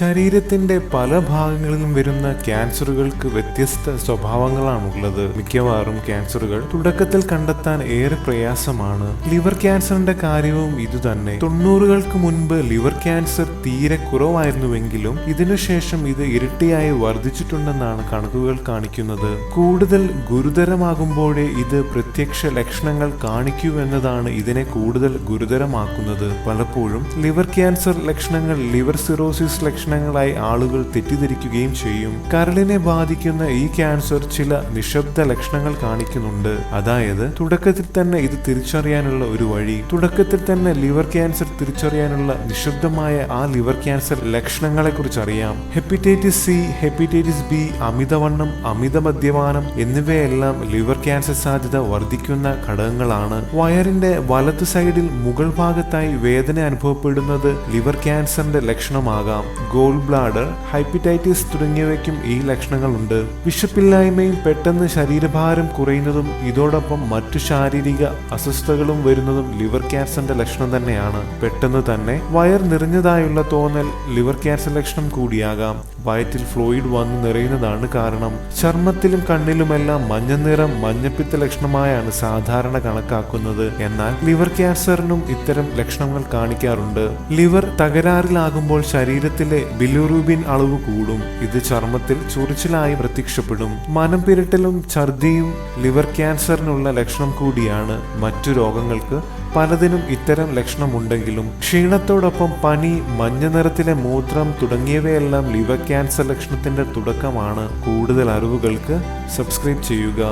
ശരീരത്തിന്റെ പല ഭാഗങ്ങളിലും വരുന്ന ക്യാൻസറുകൾക്ക് വ്യത്യസ്ത സ്വഭാവങ്ങളാണുള്ളത്. മിക്കവാറും ക്യാൻസറുകൾ തുടക്കത്തിൽ കണ്ടെത്താൻ ഏറെ പ്രയാസമാണ്. ലിവർ ക്യാൻസറിന്റെ കാര്യവും ഇതുതന്നെ. 90-കൾക്ക് മുൻപ് ലിവർ ക്യാൻസർ തീരെ കുറവായിരുന്നുവെങ്കിലും ഇതിനുശേഷം ഇത് ഇരട്ടിയായി വർദ്ധിച്ചിട്ടുണ്ടെന്നാണ് കണക്കുകൾ കാണിക്കുന്നത്. കൂടുതൽ ഗുരുതരമാകുമ്പോഴേ ഇത് പ്രത്യക്ഷ ലക്ഷണങ്ങൾ കാണിക്കൂ എന്നതാണ് ഇതിനെ കൂടുതൽ ഗുരുതരമാക്കുന്നത്. പലപ്പോഴും ലിവർ ക്യാൻസർ ലക്ഷണങ്ങൾ ലിവർ സിറോസിസ് ലക്ഷണങ്ങളായി ആളുകൾ തെറ്റിദ്ധരിക്കുകയും ചെയ്യും. കരളിനെ ബാധിക്കുന്ന ഈ ക്യാൻസർ ചില നിശബ്ദ ലക്ഷണങ്ങൾ കാണിക്കുന്നുണ്ട്. അതായത് തുടക്കത്തിൽ തന്നെ ഇത് തിരിച്ചറിയാനുള്ള ഒരു വഴി. തുടക്കത്തിൽ തന്നെ ലിവർ ക്യാൻസർ തിരിച്ചറിയാനുള്ള നിശബ്ദമായ ആ ലിവർ ക്യാൻസർ ലക്ഷണങ്ങളെ കുറിച്ച് അറിയാം. ഹെപ്പറ്റൈറ്റിസ് സി, ഹെപ്പറ്റൈറ്റിസ് ബി, അമിതവണ്ണം, അമിത മദ്യപാനം എന്നിവയെല്ലാം ലിവർ ക്യാൻസർ സാധ്യത വർദ്ധിക്കുന്ന ഘടകങ്ങളാണ്. വയറിന്റെ വലതു സൈഡിൽ മുകൾ ഭാഗത്തായി വേദന അനുഭവപ്പെടുന്നത് ലിവർ ക്യാൻസറിന്റെ ലക്ഷണമാകാം. ഗോൾ ബ്ലാഡർ, ഹെപ്പറ്റൈറ്റിസ് തുടങ്ങിയവയ്ക്കും ഈ ലക്ഷണങ്ങളുണ്ട്. വിശപ്പില്ലായ്മയും പെട്ടെന്ന് ശരീരഭാരം കുറയുന്നതും ഇതോടൊപ്പം മറ്റു ശാരീരിക അസ്വസ്ഥതകളും വരുന്നതും ലിവർ ക്യാൻസറിന്റെ ലക്ഷണം തന്നെയാണ്. പെട്ടെന്ന് തന്നെ വയർ നിറഞ്ഞതായുള്ള തോന്നൽ ലിവർ ക്യാൻസർ ലക്ഷണം കൂടിയാകാം. വയറ്റിൽ ഫ്ലൂയിഡ് വന്നു നിറയുന്നതാണ് കാരണം. ചർമ്മത്തിലും കണ്ണിലുമെല്ലാം മഞ്ഞ നിറം മഞ്ഞപ്പിത്ത ലക്ഷണമായാണ് സാധാരണ കണക്കാക്കുന്നത്. എന്നാൽ ലിവർ ക്യാൻസറിനും ഇത്തരം ലക്ഷണങ്ങൾ കാണിക്കാറുണ്ട്. ലിവർ തകരാറിലാകുമ്പോൾ ശരീരത്തിലെ ബിലിറൂബിൻ അളവ് കൂടും. ഇത് ചർമ്മത്തിൽ ചൊറിച്ചിലായി പ്രത്യക്ഷപ്പെടും. മനം പിരട്ടലും ഛർദിയും ലിവർ ക്യാൻസറിനുള്ള ലക്ഷണം കൂടിയാണ്. മറ്റു രോഗങ്ങൾക്ക് പലതിനും ഇത്തരം ലക്ഷണമുണ്ടെങ്കിലും ക്ഷീണത്തോടൊപ്പം പനി, മഞ്ഞ നിറത്തിലെ മൂത്രം തുടങ്ങിയവയെല്ലാം ലിവർ ക്യാൻസർ ലക്ഷണത്തിന്റെ തുടക്കമാണ്. കൂടുതൽ അറിവുകൾക്ക് സബ്സ്ക്രൈബ് ചെയ്യുക.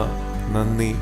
നന്ദി.